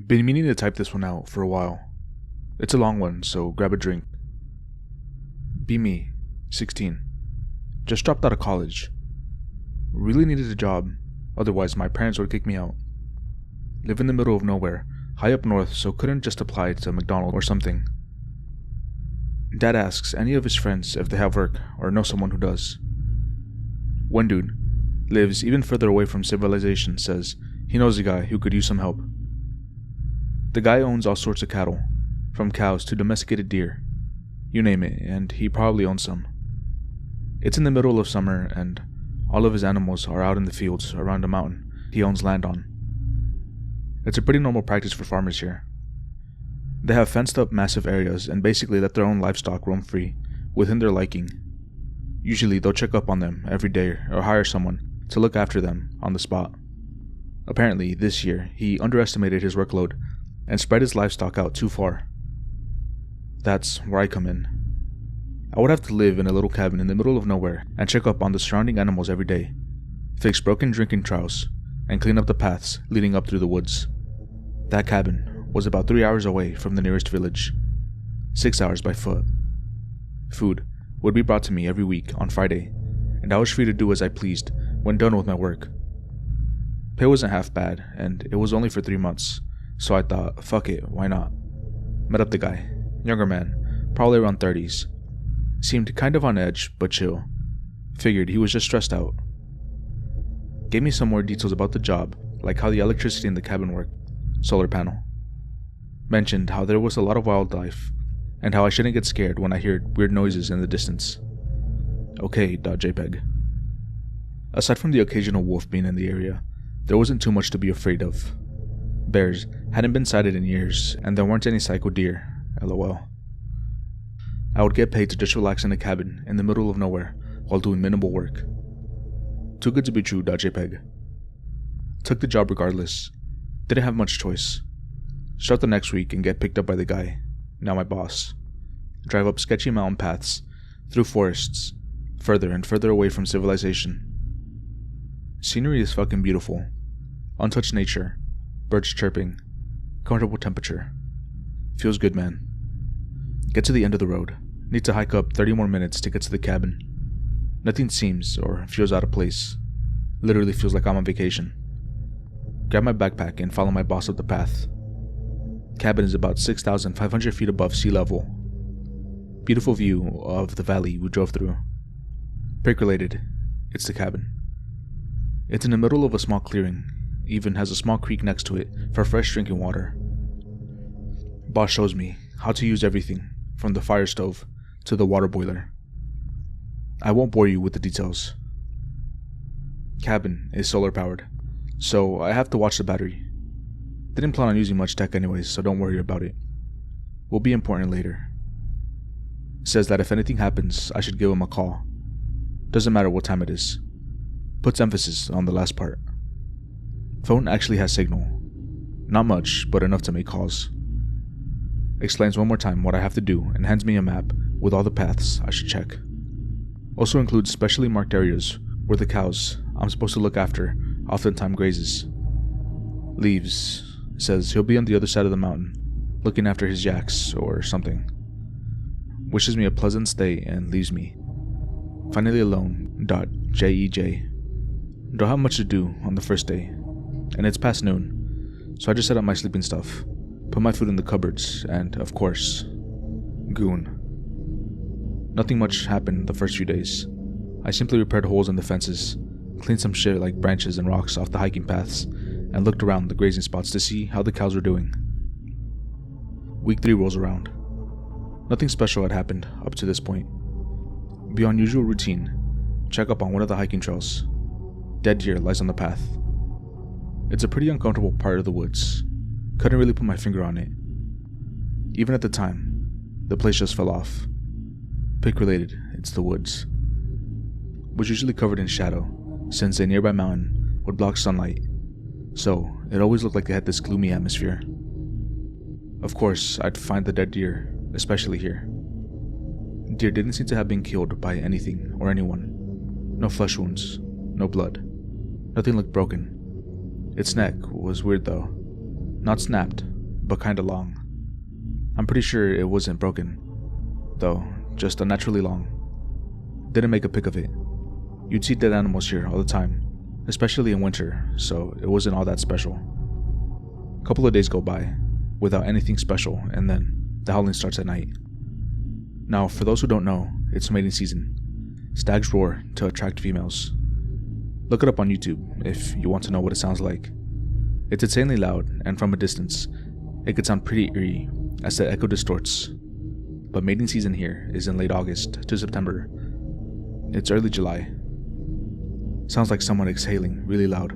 Been meaning to type this one out for a while. It's a long one, so grab a drink. Be me, 16. Just dropped out of college. Really needed a job, otherwise my parents would kick me out. Live in the middle of nowhere, high up north, so couldn't just apply to McDonald's or something. Dad asks any of his friends if they have work or know someone who does. One dude lives even further away from civilization, says he knows a guy who could use some help. The guy owns all sorts of cattle, from cows to domesticated deer. You name it, and he probably owns some. It's in the middle of summer, and all of his animals are out in the fields around a mountain he owns land on. It's a pretty normal practice for farmers here. They have fenced up massive areas and basically let their own livestock roam free, within their liking. Usually they'll check up on them every day or hire someone to look after them on the spot. Apparently, this year, he underestimated his workload and spread his livestock out too far. That's where I come in. I would have to live in a little cabin in the middle of nowhere and check up on the surrounding animals every day, fix broken drinking troughs, and clean up the paths leading up through the woods. That cabin was about 3 hours away from the nearest village, 6 hours by foot. Food would be brought to me every week on Friday, and I was free to do as I pleased when done with my work. Pay wasn't half bad, and it was only for 3 months, so I thought, fuck it, why not? Met up the guy, younger man, probably around 30s. Seemed kind of on edge, but chill. Figured he was just stressed out. Gave me some more details about the job, like how the electricity in the cabin worked, solar panel. Mentioned how there was a lot of wildlife, and how I shouldn't get scared when I heard weird noises in the distance. Okay.jpg. Aside from the occasional wolf being in the area, there wasn't too much to be afraid of. Bears hadn't been sighted in years, and there weren't any psycho deer, lol. I would get paid to just relax in a cabin in the middle of nowhere while doing minimal work. Too good to be true.jpg. Took the job regardless. Didn't have much choice. Start the next week and get picked up by the guy, now my boss. Drive up sketchy mountain paths, through forests, further and further away from civilization. Scenery is fucking beautiful. Untouched nature, birds chirping, comfortable temperature. Feels good, man. Get to the end of the road. Need to hike up 30 more minutes to get to the cabin. Nothing seems or feels out of place. Literally feels like I'm on vacation. Grab my backpack and follow my boss up the path. Cabin is about 6,500 feet above sea level. Beautiful view of the valley we drove through. Percolated, it's the cabin. It's in the middle of a small clearing, even has a small creek next to it for fresh drinking water. Boss shows me how to use everything, from the fire stove to the water boiler. I won't bore you with the details. Cabin is solar powered, so I have to watch the battery. Didn't plan on using much tech anyways, so don't worry about it. Will be important later. Says that if anything happens, I should give him a call. Doesn't matter what time it is. Puts emphasis on the last part. Phone actually has signal. Not much, but enough to make calls. Explains one more time what I have to do and hands me a map with all the paths I should check. Also includes specially marked areas where the cows I'm supposed to look after oftentimes grazes. Leaves. Says he'll be on the other side of the mountain, looking after his yaks or something. Wishes me a pleasant stay and leaves me. Finally alone. .jej. Don't have much to do on the first day, and it's past noon, so I just set up my sleeping stuff, put my food in the cupboards, and, of course, goon. Nothing much happened the first few days. I simply repaired holes in the fences, cleaned some shit like branches and rocks off the hiking paths, and looked around the grazing spots to see how the cows were doing. Week 3 rolls around. Nothing special had happened up to this point. Beyond usual routine, check up on one of the hiking trails. Dead deer lies on the path. It's a pretty uncomfortable part of the woods. Couldn't really put my finger on it. Even at the time, the place just fell off. Pick related, it's the woods. Was usually covered in shadow, since a nearby mountain would block sunlight, so it always looked like it had this gloomy atmosphere. Of course, I'd find the dead deer, especially here. Deer didn't seem to have been killed by anything or anyone. No flesh wounds, no blood. Nothing looked broken. Its neck was weird though. Not snapped, but kinda long. I'm pretty sure it wasn't broken, though, just unnaturally long. Didn't make a pic of it. You'd see dead animals here all the time, especially in winter, so it wasn't all that special. A couple of days go by, without anything special, and then the howling starts at night. Now, for those who don't know, it's mating season. Stags roar to attract females. Look it up on YouTube if you want to know what it sounds like. It's insanely loud, and from a distance, it could sound pretty eerie as the echo distorts. But mating season here is in late August to September. It's early July. Sounds like someone exhaling really loud,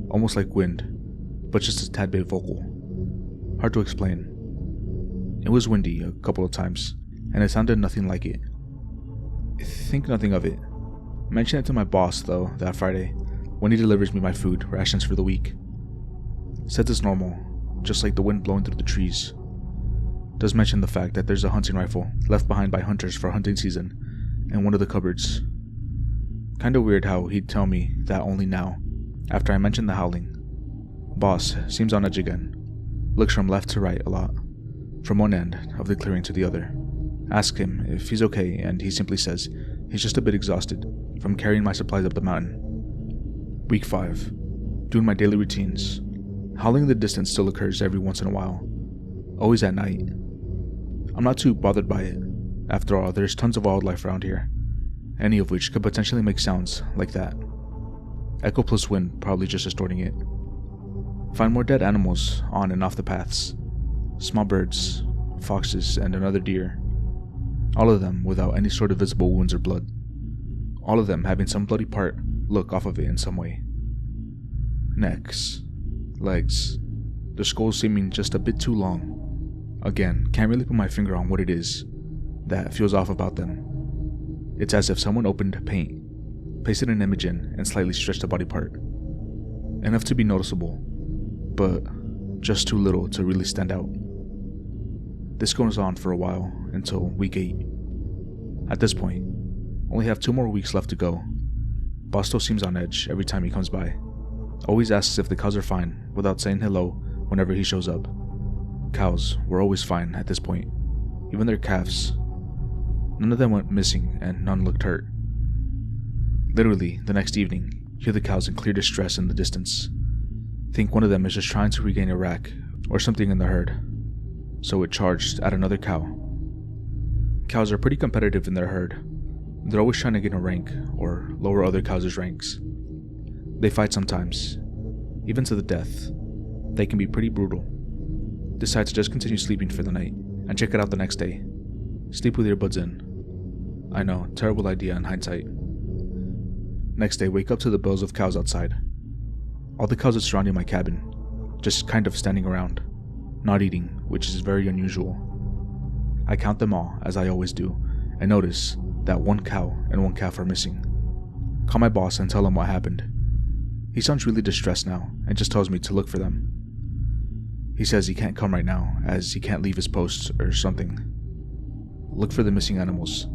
almost like wind, but just a tad bit vocal. Hard to explain. It was windy a couple of times, and it sounded nothing like it. Think nothing of it. Mention it to my boss, though, that Friday, when he delivers me my food rations for the week. Says it's normal, just like the wind blowing through the trees. Does mention the fact that there's a hunting rifle left behind by hunters for hunting season in one of the cupboards. Kinda weird how he'd tell me that only now, after I mentioned the howling. Boss seems on edge again. Looks from left to right a lot, from one end of the clearing to the other. Ask him if he's okay, and he simply says he's just a bit exhausted from carrying my supplies up the mountain. Week 5. Doing my daily routines. Howling in the distance still occurs every once in a while, always at night. I'm not too bothered by it. After all, there's tons of wildlife around here, any of which could potentially make sounds like that. Echo plus wind probably just distorting it. Find more dead animals on and off the paths. Small birds, foxes, and another deer. All of them without any sort of visible wounds or blood. All of them having some bloody part look off of it in some way. Necks, legs, their skulls seeming just a bit too long. Again, can't really put my finger on what it is that feels off about them. It's as if someone opened paint, pasted an image in, and slightly stretched a body part. Enough to be noticeable, but just too little to really stand out. This goes on for a while, until week 8. At this point, only have 2 more weeks left to go. Boss still seems on edge every time he comes by. Always asks if the cows are fine, without saying hello whenever he shows up. Cows were always fine at this point, even their calves. None of them went missing, and none looked hurt. Literally, the next evening, hear the cows in clear distress in the distance. Think one of them is just trying to regain a rack, or something in the herd, so it charged at another cow. Cows are pretty competitive in their herd. They're always trying to gain a rank, or lower other cows' ranks. They fight sometimes, even to the death. They can be pretty brutal. Decide to just continue sleeping for the night, and check it out the next day. Sleep with earbuds in. I know, terrible idea in hindsight. Next day, wake up to the bells of cows outside. All the cows are surrounding my cabin, just kind of standing around, not eating, which is very unusual. I count them all, as I always do, and notice that 1 cow and 1 calf are missing. Call my boss and tell him what happened. He sounds really distressed now, and just tells me to look for them. He says he can't come right now, as he can't leave his post or something. Look for the missing animals,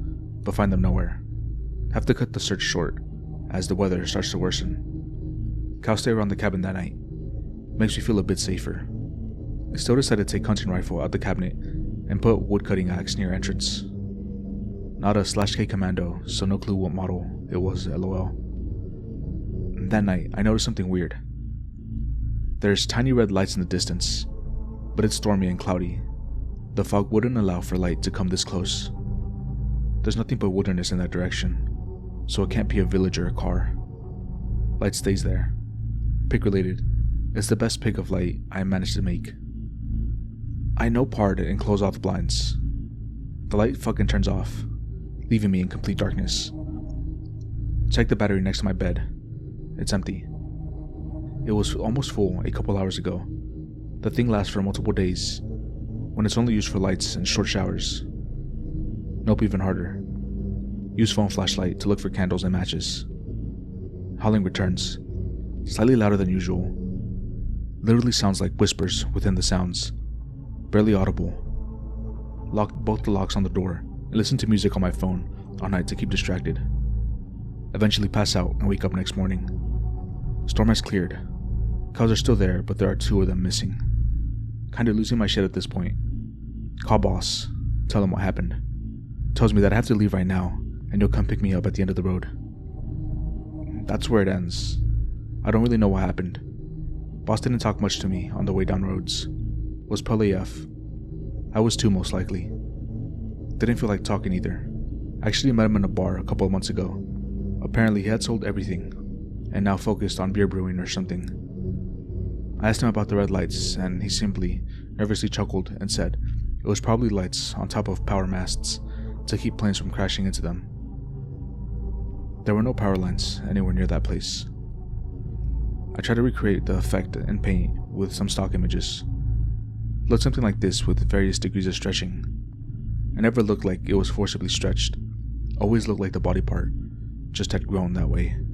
but find them nowhere. Have to cut the search short, as the weather starts to worsen. Cows stay around the cabin that night. Makes me feel a bit safer. I still decided to take hunting rifle out the cabinet and put wood-cutting axe near entrance. Not a /K Commando, so no clue what model it was, lol. That night, I noticed something weird. There's tiny red lights in the distance, but it's stormy and cloudy. The fog wouldn't allow for light to come this close. There's nothing but wilderness in that direction, so it can't be a village or a car. Light stays there. Pic related, it's the best pic of light I managed to make. I no part and close off the blinds. The light fucking turns off, leaving me in complete darkness. Check the battery next to my bed. It's empty. It was almost full a couple hours ago. The thing lasts for multiple days, when it's only used for lights and short showers. Nope, even harder. Use phone flashlight to look for candles and matches. Howling returns, slightly louder than usual. Literally sounds like whispers within the sounds, barely audible. Locked both the locks on the door and listen to music on my phone all night to keep distracted. Eventually pass out and wake up next morning. Storm has cleared. Cows are still there, but there are 2 of them missing. kinda losing my shit at this point. Call boss, tell him what happened. Tells me that I have to leave right now, and he'll come pick me up at the end of the road. That's where it ends. I don't really know what happened. Boss didn't talk much to me on the way down roads. Was probably AF. I was too, most likely. Didn't feel like talking either. I actually met him in a bar a couple of months ago. Apparently he had sold everything, and now focused on beer brewing or something. I asked him about the red lights, and he simply, nervously chuckled and said it was probably lights on top of power masts to keep planes from crashing into them. There were no power lines anywhere near that place. I tried to recreate the effect in paint with some stock images. It looked something like this with various degrees of stretching. It never looked like it was forcibly stretched. Always looked like the body part just had grown that way.